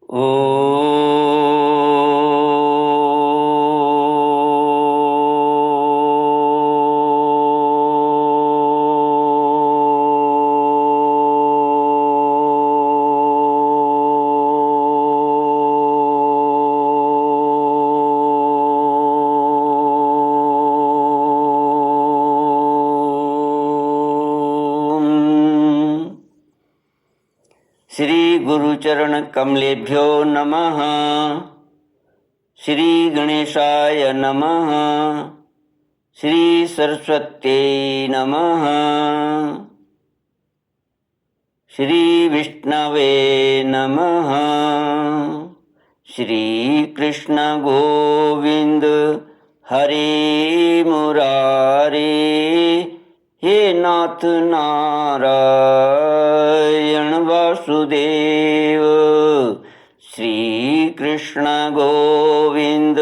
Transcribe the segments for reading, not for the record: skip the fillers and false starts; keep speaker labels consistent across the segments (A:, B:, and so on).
A: ओ श्री गुरुचरण कमलेभ्यो नमः। श्री गणेशाय नमः। श्री सरस्वत्यै नमः। श्री विष्णवे नमः। श्री कृष्ण गोविंद हरे मुरारे, हे नाथ नारायण वासुदेव। श्री कृष्ण गोविंद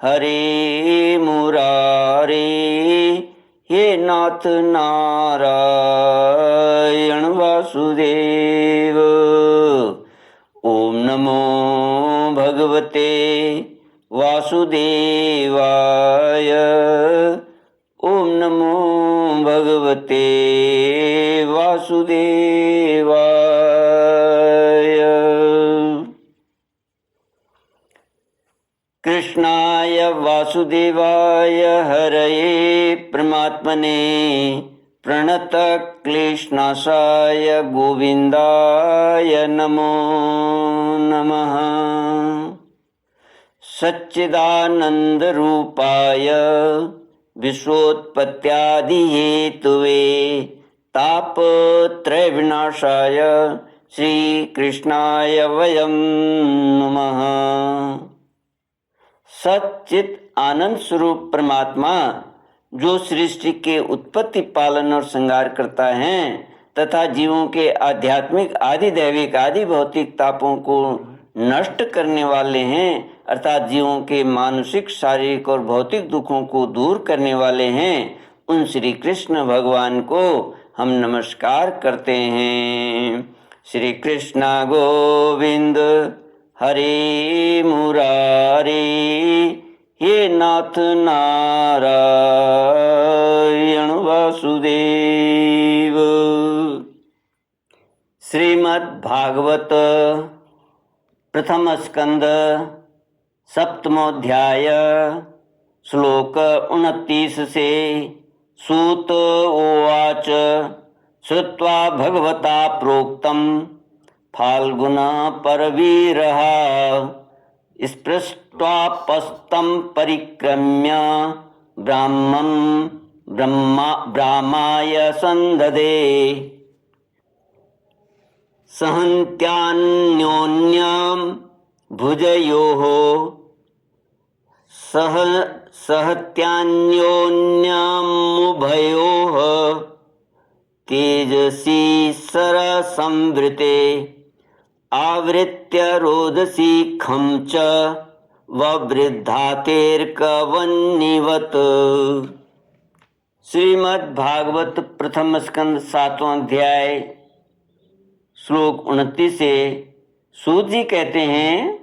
A: हरे मुरारे, हे नाथ नारायण वासुदेव। ओम नमो भगवते वासुदेवाय। ओम नमो भगवते वासुदेवाय। कृष्णाय वासुदेवाय हरये परमात्मने प्रणतक्लेशनाशाय गोविन्दाय नमो नमः। सच्चिदानन्दरूपाय विश्वोत्पत्त्यादिहेतुवे तापत्रयविनाशाय श्रीकृष्णाय वयं नमः। सच्चित आनंद स्वरूप परमात्मा जो सृष्टि के उत्पत्ति, पालन और श्रृंगार करता है तथा जीवों के आध्यात्मिक, आदि दैविक, आदि भौतिक तापों को नष्ट करने वाले हैं, अर्थात जीवों के मानसिक, शारीरिक और भौतिक दुखों को दूर करने वाले हैं, उन श्री कृष्ण भगवान को हम नमस्कार करते हैं। श्री कृष्ण गोविंद हरे मुरारे, हे नाथ नारायण वासुदेव। श्रीमद् भागवत प्रथम स्कंद सप्तमोध्याय श्लोक 29 से। सूत उवाच श्रुत्वा भगवता प्रोक्तम फाल्गुन परवीरः स्पृष्ट्वापस्तं परिक्रम्य ब्राह्माय संददे। सहन्त्यान्योन्यं भुजयोः सहत्यान्योन्यमुभयोः तेजसी सरसंवृते आवृत्य रोदसी खं च ववृद्धातेर्कवन्निवत्। श्रीमद् भागवत प्रथम स्कंद 7वां अध्याय श्लोक 29 से। सूत जी कहते हैं,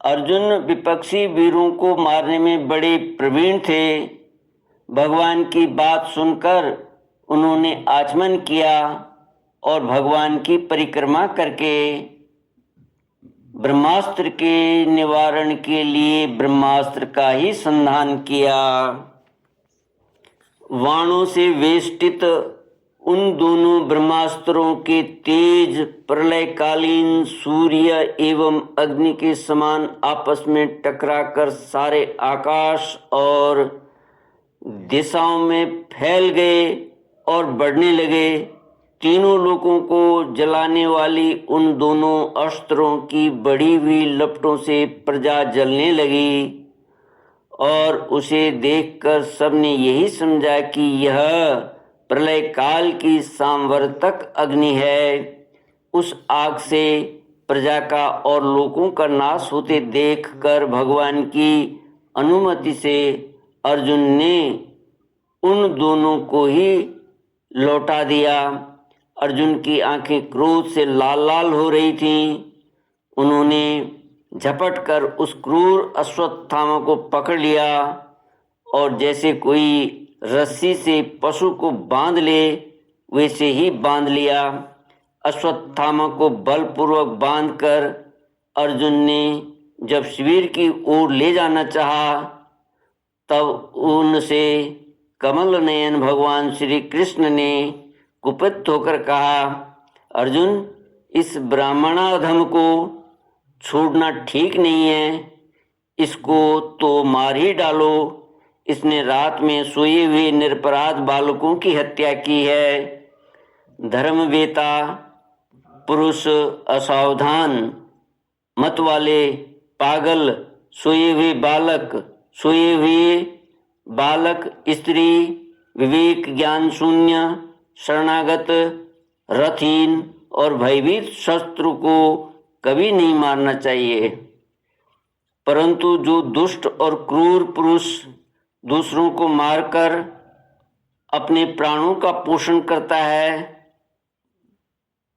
A: अर्जुन विपक्षी वीरों को मारने में बड़े प्रवीण थे। भगवान की बात सुनकर उन्होंने आचमन किया और भगवान की परिक्रमा करके ब्रह्मास्त्र के निवारण के लिए ब्रह्मास्त्र का ही संधान किया। वाणों से वेष्टित उन दोनों ब्रह्मास्त्रों के तेज प्रलयकालीन सूर्य एवं अग्नि के समान आपस में टकराकर सारे आकाश और दिशाओं में फैल गए और बढ़ने लगे। तीनों लोकों को जलाने वाली उन दोनों अस्त्रों की बढ़ी हुई लपटों से प्रजा जलने लगी और उसे देखकर सबने यही समझा कि यह प्रलय काल की सांवर्तक अग्नि है। उस आग से प्रजा का और लोगों का नाश होते देखकर भगवान की अनुमति से अर्जुन ने उन दोनों को ही लौटा दिया। अर्जुन की आंखें क्रोध से लाल लाल हो रही थीं। उन्होंने झपट कर उस क्रूर अश्वत्थामा को पकड़ लिया और जैसे कोई रस्सी से पशु को बांध ले वैसे ही बांध लिया। अश्वत्थामा को बलपूर्वक बांधकर अर्जुन ने जब शिविर की ओर ले जाना चाहा, तब उनसे कमल नयन भगवान श्री कृष्ण ने कुपित होकर कहा, अर्जुन, इस ब्राह्मणाधम को छोड़ना ठीक नहीं है, इसको तो मार ही डालो। इसने रात में सोए हुए निरपराध बालकों की हत्या की है। धर्मवेता पुरुष असावधान मत वाले पागल सोए हुए बालक स्त्री विवेक ज्ञान शून्य शरणागत रथहीन और भयभीत शत्रु को कभी नहीं मारना चाहिए, परंतु जो दुष्ट और क्रूर पुरुष दूसरों को मारकर अपने प्राणों का पोषण करता है,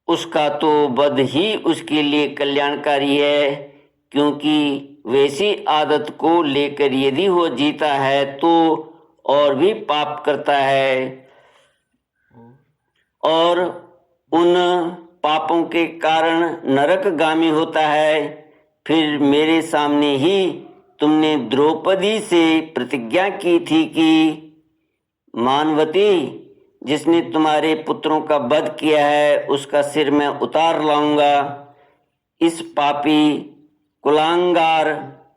A: उसका तो वध ही उसके लिए कल्याणकारी है, क्योंकि वैसी आदत को लेकर यदि वो जीता है तो और भी पाप करता है और उन पापों के कारण नरकगामी होता है। फिर मेरे सामने ही तुमने द्रौपदी से प्रतिज्ञा की थी कि मानवती, जिसने तुम्हारे पुत्रों का वध किया है उसका सिर मैं उतार लाऊंगा। इस पापी कुलांगार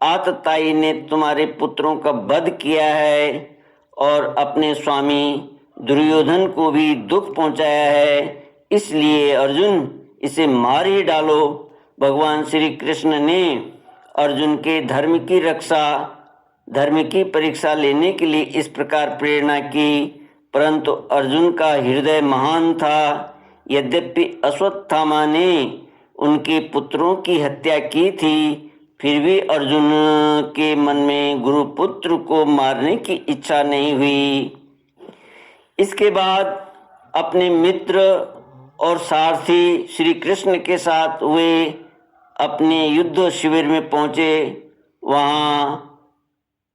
A: आतताई ने तुम्हारे पुत्रों का वध किया है और अपने स्वामी दुर्योधन को भी दुख पहुंचाया है, इसलिए अर्जुन इसे मार ही डालो। भगवान श्री कृष्ण ने अर्जुन के धर्म की परीक्षा लेने के लिए इस प्रकार प्रेरणा की, परंतु अर्जुन का हृदय महान था। यद्यपि अश्वत्थामा ने उनके पुत्रों की हत्या की थी, फिर भी अर्जुन के मन में गुरुपुत्र को मारने की इच्छा नहीं हुई। इसके बाद अपने मित्र और सारथी श्री कृष्ण के साथ वे अपने युद्ध शिविर में पहुंचे। वहां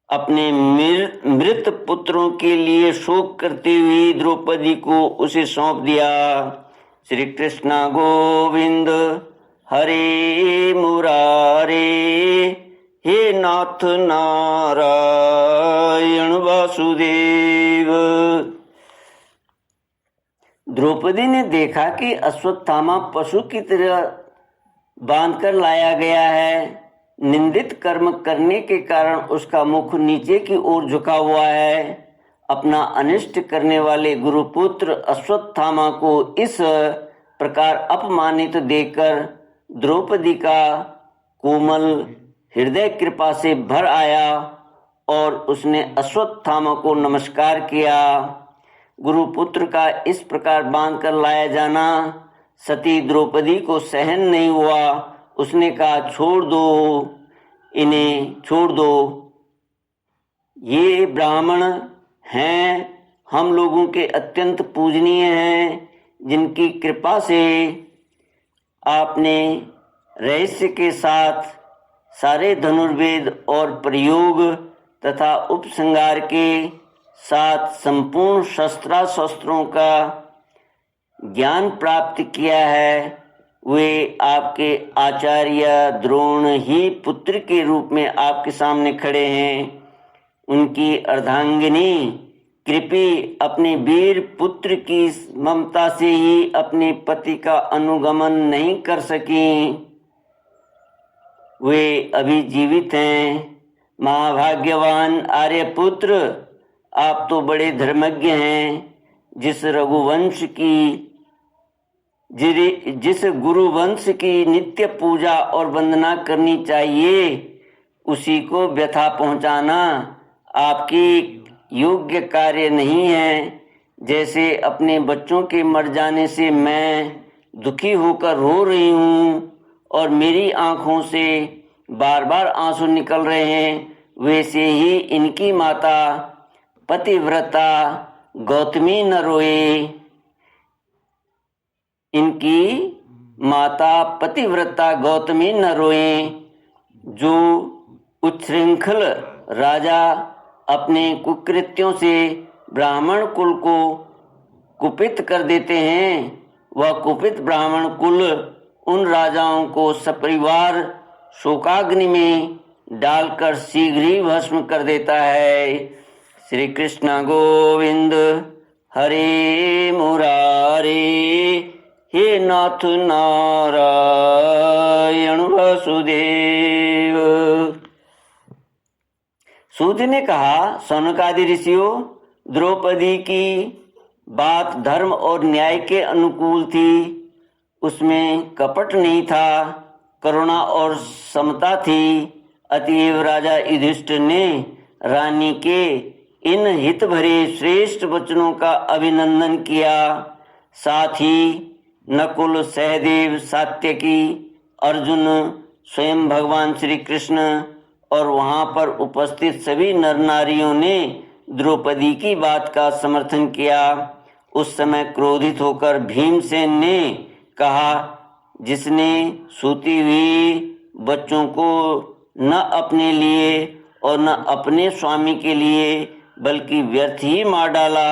A: अपने मृत पुत्रों के लिए शोक करती हुई द्रौपदी को उसे सौंप दिया। श्री कृष्ण गोविंद हरे मुरारे, हे नाथ नारायण वासुदेव। द्रौपदी ने देखा कि अश्वत्थामा पशु की तरह बांधकर लाया गया है। निंदित कर्म करने के कारण उसका मुख नीचे की ओर झुका हुआ है। अपना अनिष्ट करने वाले गुरुपुत्र अश्वत्थामा को इस प्रकार अपमानित देखकर द्रौपदी का कोमल हृदय कृपा से भर आया और उसने अश्वत्थामा को नमस्कार किया। गुरुपुत्र का इस प्रकार बांधकर लाया जाना सती द्रौपदी को सहन नहीं हुआ। उसने कहा, छोड़ दो, इन्हें छोड़ दो, ये ब्राह्मण हैं, हम लोगों के अत्यंत पूजनीय हैं, जिनकी कृपा से आपने रहस्य के साथ सारे धनुर्वेद और प्रयोग तथा उपसंहार के साथ संपूर्ण शस्त्रों का ज्ञान प्राप्त किया है। वे आपके आचार्य द्रोण ही पुत्र के रूप में आपके सामने खड़े हैं। उनकी अर्धांगिनी कृपी अपने वीर पुत्र की ममता से ही अपने पति का अनुगमन नहीं कर सकी। वे अभी जीवित हैं। महाभाग्यवान आर्यपुत्र, आप तो बड़े धर्मज्ञ हैं। जिस गुरुवंश की नित्य पूजा और वंदना करनी चाहिए, उसी को व्यथा पहुंचाना आपकी योग्य कार्य नहीं है। जैसे अपने बच्चों के मर जाने से मैं दुखी होकर रो रही हूँ और मेरी आंखों से बार बार आंसू निकल रहे हैं, वैसे ही इनकी माता पतिव्रता गौतमी न रोए। इनकी माता पतिव्रता गौतमी न रोएं। जो उच्छृंखल राजा अपने कुकृत्यों से ब्राह्मण कुल को कुपित कर देते हैं, वह कुपित ब्राह्मण कुल उन राजाओं को सपरिवार शोकाग्नि में डालकर शीघ्र ही भस्म कर देता है। श्री कृष्ण गोविंद हरे मुरारे, हे नाथ नारायण वासुदेव। सूत ने कहा, सौनकादि ऋषियों, द्रौपदी की बात धर्म और न्याय के अनुकूल थी। उसमें कपट नहीं था, करुणा और समता थी। अतएव राजा युधिष्ठिर ने रानी के इन हित भरे श्रेष्ठ वचनों का अभिनंदन किया। साथ ही नकुल, सहदेव, सात्यकी, अर्जुन, स्वयं भगवान श्री कृष्ण और वहां पर उपस्थित सभी नर नारियों ने द्रौपदी की बात का समर्थन किया। उस समय क्रोधित होकर भीमसेन ने कहा, जिसने सूती हुई बच्चों को न अपने लिए और न अपने स्वामी के लिए बल्कि व्यर्थ ही मार डाला,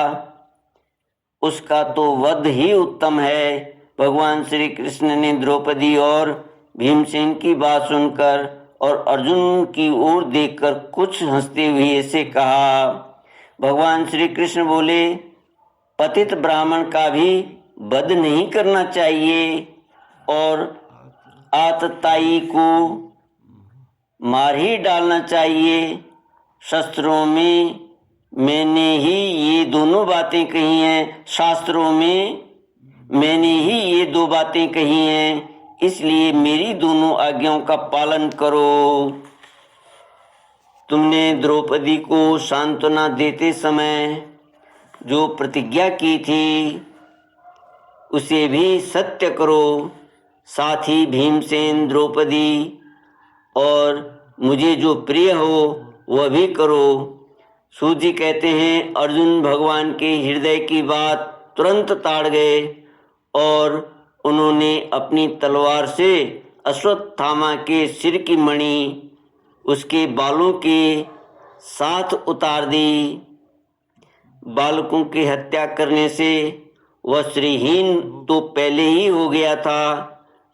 A: उसका तो वध ही उत्तम है। भगवान श्री कृष्ण ने द्रौपदी और भीमसेन की बात सुनकर और अर्जुन की ओर देखकर कुछ हंसते हुए ऐसे कहा। भगवान श्री कृष्ण बोले, पतित ब्राह्मण का भी वध नहीं करना चाहिए और आतताई को मार ही डालना चाहिए। शास्त्रों में मैंने ही ये दोनों बातें कही हैं, शास्त्रों में मैंने ही ये दो बातें कही हैं, इसलिए मेरी दोनों आज्ञाओं का पालन करो। तुमने द्रौपदी को सांत्वना देते समय जो प्रतिज्ञा की थी उसे भी सत्य करो। साथ ही भीमसेन, द्रौपदी और मुझे जो प्रिय हो वह भी करो। सूत जी कहते हैं, अर्जुन भगवान के हृदय की बात तुरंत ताड़ गए और उन्होंने अपनी तलवार से अश्वत्थामा के सिर की मणि उसके बालों के साथ उतार दी। बालकों की हत्या करने से वह श्रीहीन तो पहले ही हो गया था,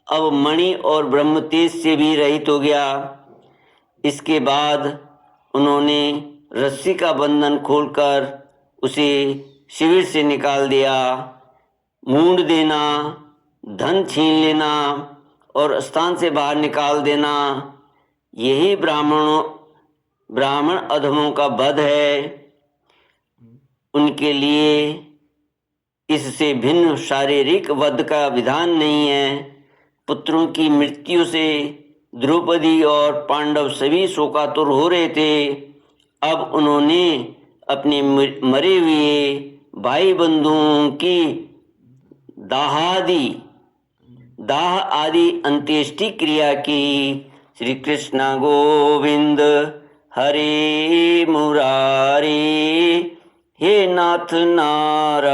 A: अब मणि और ब्रह्म तेज से भी रहित हो गया। इसके बाद उन्होंने रस्सी का बंधन खोलकर उसे शिविर से निकाल दिया। मूंड देना, धन छीन लेना और स्थान से बाहर निकाल देना, यही ब्राह्मण अधमों का वध है। उनके लिए इससे भिन्न शारीरिक वध का विधान नहीं है। पुत्रों की मृत्यु से द्रौपदी और पांडव सभी शोकातुर हो रहे थे। अब उन्होंने अपने मरे हुए भाई बंधुओं की दाह आदि अंत्येष्टि क्रिया की। श्री कृष्ण गोविंद हरे मुरारे, हे नाथ नारायण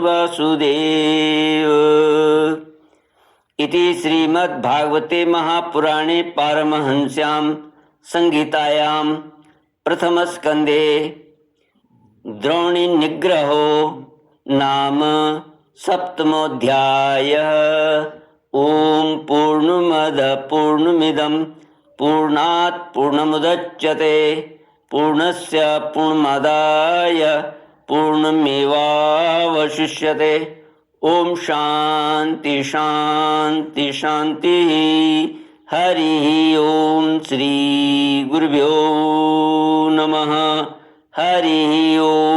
A: वासुदेव। इति श्रीमद्भागवते महापुराणे पारमहंस्यां संहितायां प्रथमस्कन्धे द्रोणी निग्रहो नाम सप्तमोऽध्यायः। ओम पूर्णमद पूर्णमिदं पूर्णात् पूर्णमुदच्यते पूर्णस्य पूर्णमादाय पूर्णमेवावशिष्यते। ओम शांति शांति शांति। हरि ओम श्री गुरुभ्यो नमः। हरि ओम।